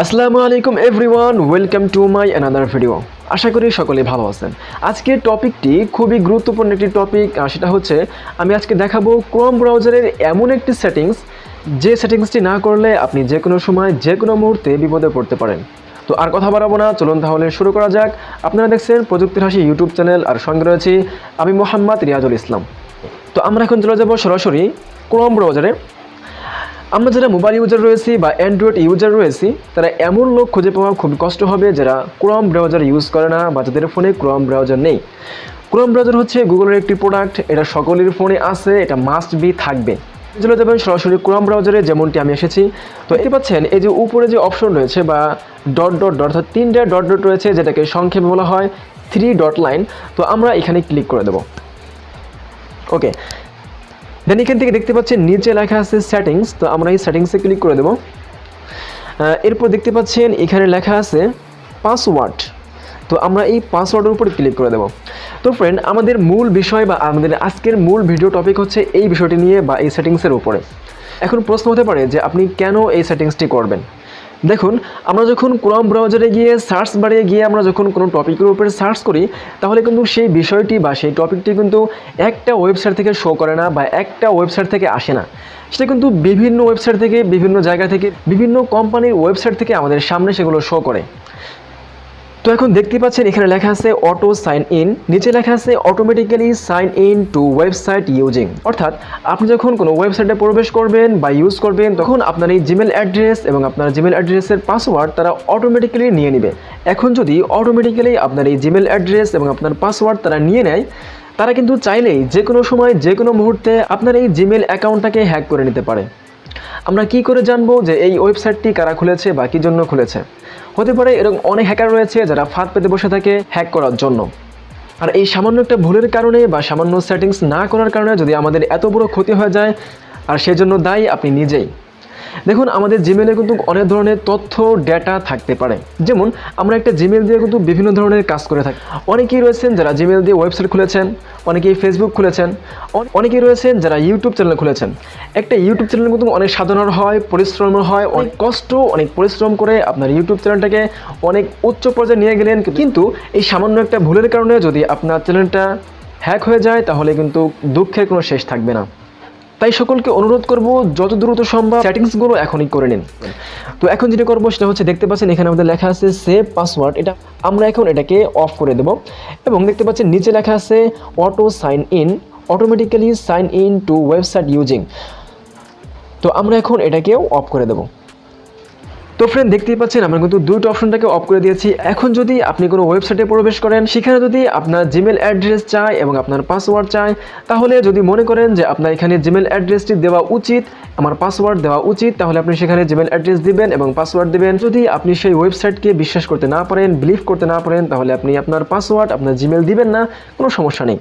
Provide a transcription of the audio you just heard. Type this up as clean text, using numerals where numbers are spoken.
আসসালামু আলাইকুম everyone, welcome to my another video. আশা করি সকলে ভালো আছেন। আজকের টপিকটি খুবই গুরুত্বপূর্ণ একটি টপিক, আর সেটা হচ্ছে আমি আজকে দেখাবো ক্রোম ব্রাউজারের এমন একটি সেটিংস, যে সেটিংসটি না করলে আপনি যে কোনো সময় যে কোনো মুহূর্তে বিপদে পড়তে পারেন। তো আর কথা বাড়াবো না, চলুন তাহলে শুরু করা যাক। আপনারা দেখছেন প্রযুক্তির হাসি ইউটিউব চ্যানেল, আর সঙ্গে রয়েছি আমি মোহাম্মদ রিয়াজুল ইসলাম। তো আমরা এখন চলে যাব সরাসরি ক্রোম ব্রাউজারে। আমরা যারা মোবাইল ইউজার রয়েছি বা অ্যান্ড্রয়েড ইউজার রয়েছি, তারা এমন লোক খুঁজে পাওয়া খুব কষ্ট হবে যারা ক্রোম ব্রাউজার ইউজ করে না বা যাদের ফোনে ক্রোম ব্রাউজার নেই। ক্রোম ব্রাউজার হচ্ছে গুগলের একটি প্রোডাক্ট, এটা সকলের ফোনে আছে, এটা মাস্ট বি থাকবে। চলে যাবেন সরাসরি ক্রোম ব্রাউজারে, যেমনটি আমি এসেছি। তো দেখতে পাচ্ছেন এই যে উপরে যে অপশন রয়েছে বা ডট ডট ডট, অর্থাৎ তিনটা ডট ডট রয়েছে, যেটাকে সংক্ষেপে বলা হয় 3 ডট লাইন। তো আমরা এখানে ক্লিক করে দেব। ওকে, দেন এখান থেকে দেখতে পাচ্ছেন নিচে লেখা আছে সেটিংস। তো আমরা এই সেটিংসে ক্লিক করে দেব। এরপর দেখতে পাচ্ছেন এখানে লেখা আছে পাসওয়ার্ড। তো আমরা এই পাসওয়ার্ডের উপর ক্লিক করে দেব। তো ফ্রেন্ড, আমাদের মূল বিষয় বা আমাদের আজকের মূল ভিডিও টপিক হচ্ছে এই বিষয়টি নিয়ে বা এই সেটিংসের উপরে। এখন প্রশ্ন হতে পারে যে আপনি কেন এই সেটিংসটি করবেন। দেখুন, আমরা যখন ক্রোম ব্রাউজারে গিয়ে সার্চ বারে গিয়ে আমরা যখন কোনো টপিকের উপরে সার্চ করি, তাহলে কিন্তু সেই বিষয়টি বা সেই টপিকটি কিন্তু একটা ওয়েবসাইট থেকে শো করে না বা একটা ওয়েবসাইট থেকে আসে না। সেটা কিন্তু বিভিন্ন ওয়েবসাইট থেকে, বিভিন্ন জায়গা থেকে, বিভিন্ন কোম্পানির ওয়েবসাইট থেকে আমাদের সামনে সেগুলো শো করে। তো এখন দেখতে পাচ্ছেন এখানে লেখা আছে অটো সাইন ইন, নিচে লেখা আছে automatically sign in to website using. অর্থাৎ আপনি যখন কোনো ওয়েবসাইটে প্রবেশ করবেন বা ইউজ করবেন, তখন আপনার এই জিমেল অ্যাড্রেস এবং আপনার জিমেল অ্যাড্রেসের পাসওয়ার্ড তারা অটোমেটিক্যালি নিয়ে নেবে। এখন যদি অটোমেটিক্যালি আপনার এই জিমেল অ্যাড্রেস এবং আপনার পাসওয়ার্ড তারা নিয়ে নেয়, তারা কিন্তু চাইলেই যে কোনো সময় যে কোনো মুহূর্তে আপনার এই জিমেল অ্যাকাউন্টটাকে হ্যাক করে নিতে পারে। আমরা কি করে জানবো যে এই ওয়েবসাইটটি কারা খুলেছে বা কী জন্য খুলেছে? হতে পারে এরকম অনেক হ্যাকার রয়েছে যারা ফাঁদ পেতে বসে থাকে হ্যাক করার জন্য। আর এই সামান্য একটা ভুলের কারণে বা সামান্য সেটিংস না করার কারণে যদি আমাদের এত বড় ক্ষতি হয়ে যায়, আর সেজন্য দায়ী আপনি নিজেই। দেখুন, আমাদের জিমেলে কিন্তু অনেক ধরনের তথ্য ডেটা থাকতে পারে। যেমন আমরা একটা জিমেল দিয়ে কিন্তু বিভিন্ন ধরনের কাজ করে থাকি। অনেকেই রয়েছেন যারা জিমেল দিয়ে ওয়েবসাইট খুলেছেন, অনেকেই ফেসবুক খুলেছেন, অনেকেই রয়েছেন যারা ইউটিউব চ্যানেল খুলেছেন। একটা ইউটিউব চ্যানেল কিন্তু অনেক সাধনার হয়, পরিশ্রমের হয়, অনেক কষ্ট, অনেক পরিশ্রম করে আপনার ইউটিউব চ্যানেলটাকে অনেক উচ্চ পর্যায়ে নিয়ে গেলেন, কিন্তু এই সামান্য একটা ভুলের কারণে যদি আপনার চ্যানেলটা হ্যাক হয়ে যায়, তাহলে কিন্তু দুঃখের কোনো শেষ থাকবে না। তাই সকলকে অনুরোধ করব যত দ্রুত সম্ভব সেটিংসগুলো এখনই করে নিন। তো এখন যেটা করবো সেটা হচ্ছে, দেখতে পাচ্ছেন এখানে আমাদের লেখা আছে সেভ পাসওয়ার্ড, এটা আমরা এখন এটাকে অফ করে দেব। এবং দেখতে পাচ্ছেন নিচে লেখা আছে auto sign in, automatically sign in to website using. তো আমরা এখন এটাকেও অফ করে দেব। তো ফ্রেন্ড, দেখতেই পাচ্ছেন আমরা কিন্তু দুটো অপশনটাকে অফ করে দিয়েছি। এখন যদি আপনি কোনো ওয়েবসাইটে প্রবেশ করেন, সেখানে যদি আপনার জিমেল অ্যাড্রেস চায় এবং আপনার পাসওয়ার্ড চায়, তাহলে যদি মনে করেন যে আপনার এখানে জিমেল অ্যাড্রেসটি দেওয়া উচিত, আমার পাসওয়ার্ড দেওয়া উচিত, তাহলে আপনি সেখানে জিমেল অ্যাড্রেস দিবেন এবং পাসওয়ার্ড দিবেন। যদি আপনি সেই ওয়েবসাইটকে বিশ্বাস করতে না পারেন, বিলিভ করতে না পারেন, তাহলে আপনি আপনার পাসওয়ার্ড, আপনার জিমেল দিবেন না, কোনো সমস্যা নেই।